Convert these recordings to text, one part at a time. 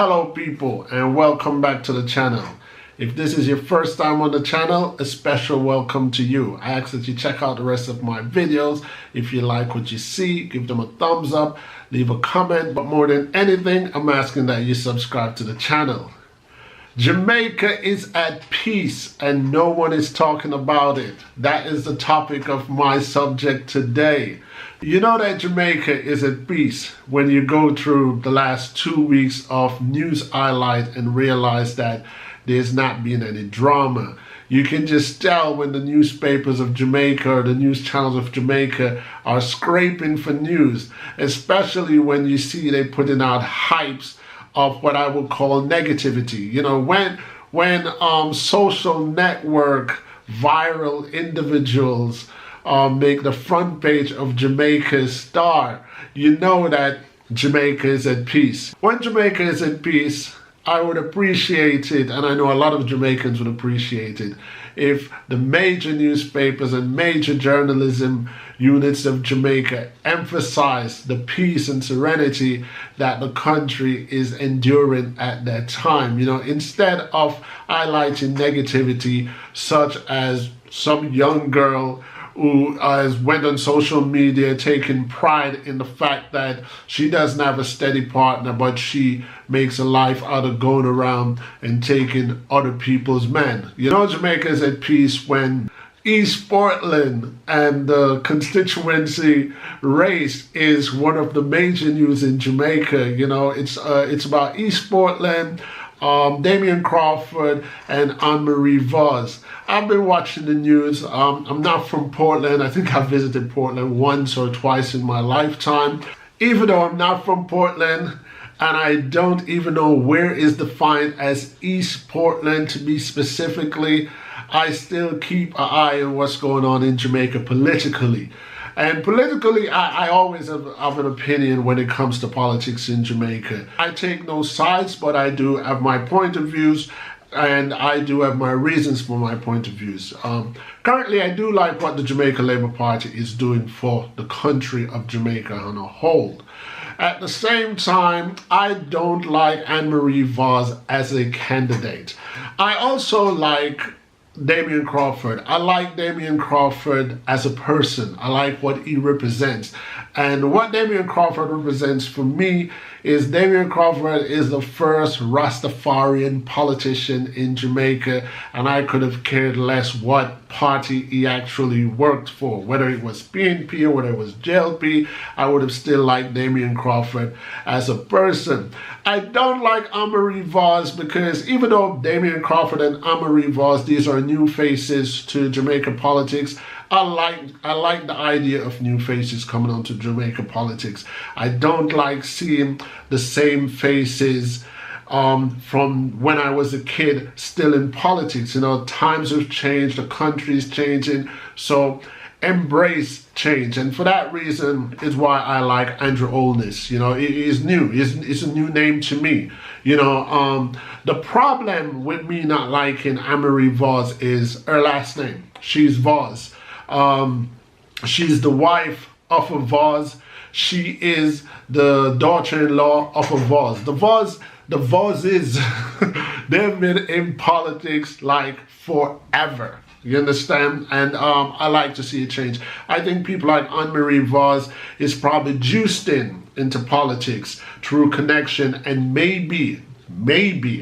Hello people, and welcome back to the channel. If this is your first time on the channel, a special welcome to you. I ask that you check out the rest of my videos. If you like what you see, give them a thumbs up, leave a comment, but more than anything, I'm asking that you subscribe to the channel. Jamaica is at peace and no one is talking about it. That is the topic of my subject today. You know that Jamaica is at peace when you go through the last 2 weeks of news highlight and realize that there's not been any drama. You can just tell when the newspapers of Jamaica or the news channels of Jamaica are scraping for news, especially when you see they putting out hypes of what I would call negativity. You know, when social network viral individuals make the front page of Jamaica's Star, you know that Jamaica is at peace. When Jamaica is at peace, I would appreciate it, and I know a lot of Jamaicans would appreciate it, if the major newspapers and major journalism units of Jamaica emphasize the peace and serenity that the country is enduring at that time. You know, instead of highlighting negativity such as some young girl who went on social media taking pride in the fact that she doesn't have a steady partner, but she makes a life out of going around and taking other people's men. You know, Jamaica is at peace when East Portland and the constituency race is one of the major news in Jamaica. You know, it's about East Portland, Damian Crawford and Anne-Marie Vaz. I've been watching the news. I'm not from Portland. I think I've visited Portland once or twice in my lifetime. Even though I'm not from Portland and I don't even know where is defined as East Portland to be specifically, I still keep an eye on what's going on in Jamaica politically. And politically, I always have an opinion when it comes to politics in Jamaica. I take no sides, but I do have my point of views, and I do have my reasons for my point of views. Currently, I do like what the Jamaica Labour Party is doing for the country of Jamaica on a whole. At the same time, I don't like Anne-Marie Vaz as a candidate. I also like Damian Crawford. I like Damian Crawford as a person. I like what he represents. And what Damian Crawford represents for me is Damian Crawford is the first Rastafarian politician in Jamaica, and I could have cared less what party he actually worked for. Whether it was PNP or whether it was JLP, I would have still liked Damian Crawford as a person. I don't like Anne-Marie Vaz because even though Damian Crawford and Anne-Marie Vaz, these are new faces to Jamaica politics, I like the idea of new faces coming onto Jamaica politics. I don't like seeing the same faces from when I was a kid still in politics. You know, times have changed, the country's changing, so embrace change. And for that reason is why I like Andrew Holness. You know, he's new. It's a new name to me. You know, the problem with me not liking Anne-Marie Vaz is her last name. She's Vaz. She's the wife of a Vaz. She is the daughter-in-law of a Vaz. The Vazes, they've been in politics like forever. You understand? And I like to see a change. I think people like Anne-Marie Vaz is probably juiced into politics through connection, and maybe,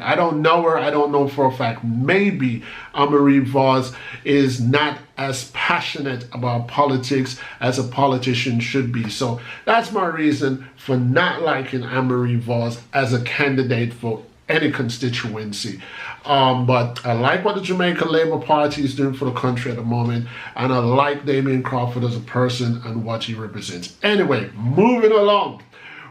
I don't know her, I don't know for a fact, maybe Anne-Marie Vaz is not as passionate about politics as a politician should be. So that's my reason for not liking Anne-Marie Vaz as a candidate for any constituency. But I like what the Jamaica Labour Party is doing for the country at the moment, and I like Damian Crawford as a person and what he represents. Anyway, moving along.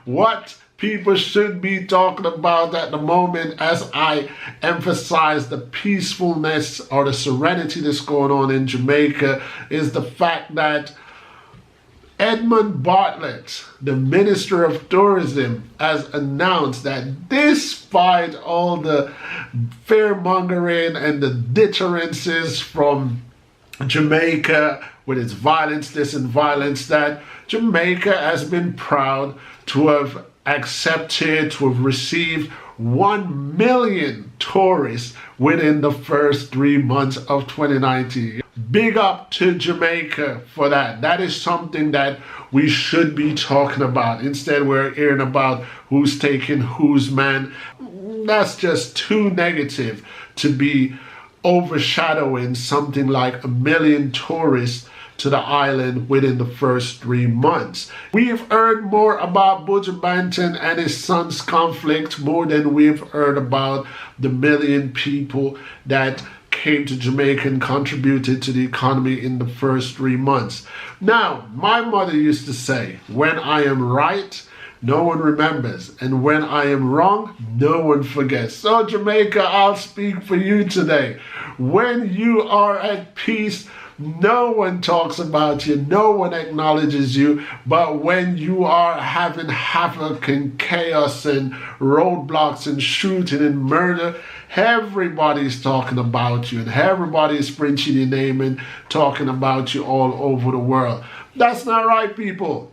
What people should be talking about at the moment, as I emphasize the peacefulness or the serenity that's going on in Jamaica, is the fact that Edmund Bartlett, the Minister of Tourism, has announced that despite all the fear-mongering and the deterrences from Jamaica with its violence this and violence that, Jamaica has been proud to have accepted to have received 1 million tourists within the first 3 months of 2019. Big up to Jamaica for that. That is something that we should be talking about. Instead, we're hearing about who's taking whose man. That's just too negative to be overshadowing something like 1 million tourists to the island within the first 3 months. We've heard more about Buju Banton and his son's conflict more than we've heard about the 1 million people that came to Jamaica and contributed to the economy in the first 3 months. Now, my mother used to say, when I am right, no one remembers, and when I am wrong, no one forgets. So Jamaica, I'll speak for you today. When you are at peace, no one talks about you, no one acknowledges you, but when you are having havoc and chaos and roadblocks and shooting and murder, everybody's talking about you and everybody's printing your name and talking about you all over the world. That's not right, people.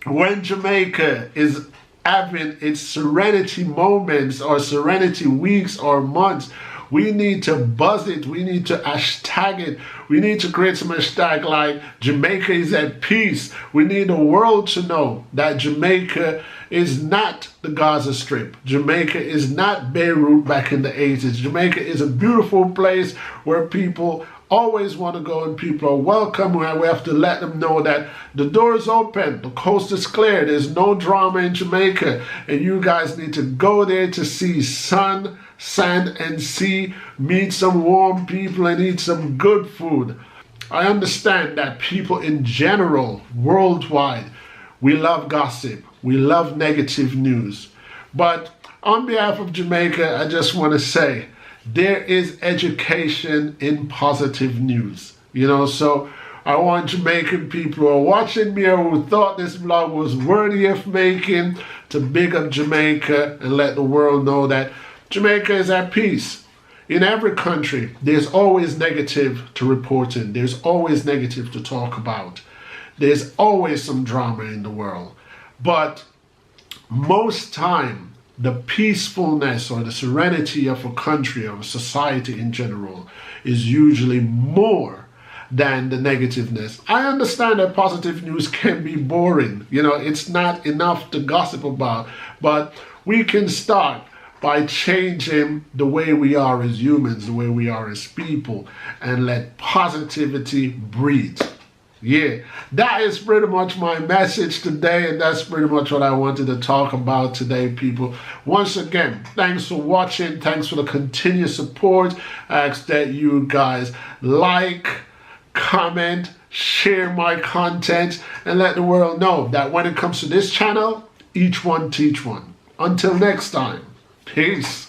When Jamaica is having its serenity moments or serenity weeks or months, we need to buzz it. We need to hashtag it. We need to create some hashtag like Jamaica is at peace. We need the world to know that Jamaica is not the Gaza Strip. Jamaica is not Beirut back in the 80s. Jamaica is a beautiful place where people always want to go and people are welcome. We have to let them know that the door is open, the coast is clear, there's no drama in Jamaica, and you guys need to go there to see sun, sand, and sea, meet some warm people, and eat some good food. I understand that people in general, worldwide, we love gossip, we love negative news, but on behalf of Jamaica, I just want to say, there is education in positive news, so I want Jamaican people who are watching me or who thought this vlog was worthy of making to big up Jamaica and let the world know that Jamaica is at peace. In every country, there's always negative to report in. There's always negative to talk about. There's always some drama in the world. But most time, the peacefulness or the serenity of a country or a society in general is usually more than the negativeness. I understand that positive news can be boring. It's not enough to gossip about, but we can start by changing the way we are as humans, the way we are as people, and let positivity breathe. Yeah, that is pretty much my message today, and that's pretty much what I wanted to talk about today, people. Once again, thanks for watching. Thanks for the continued support. I ask that you guys like, comment, share my content, and let the world know that when it comes to this channel, each one teach one. Until next time, peace.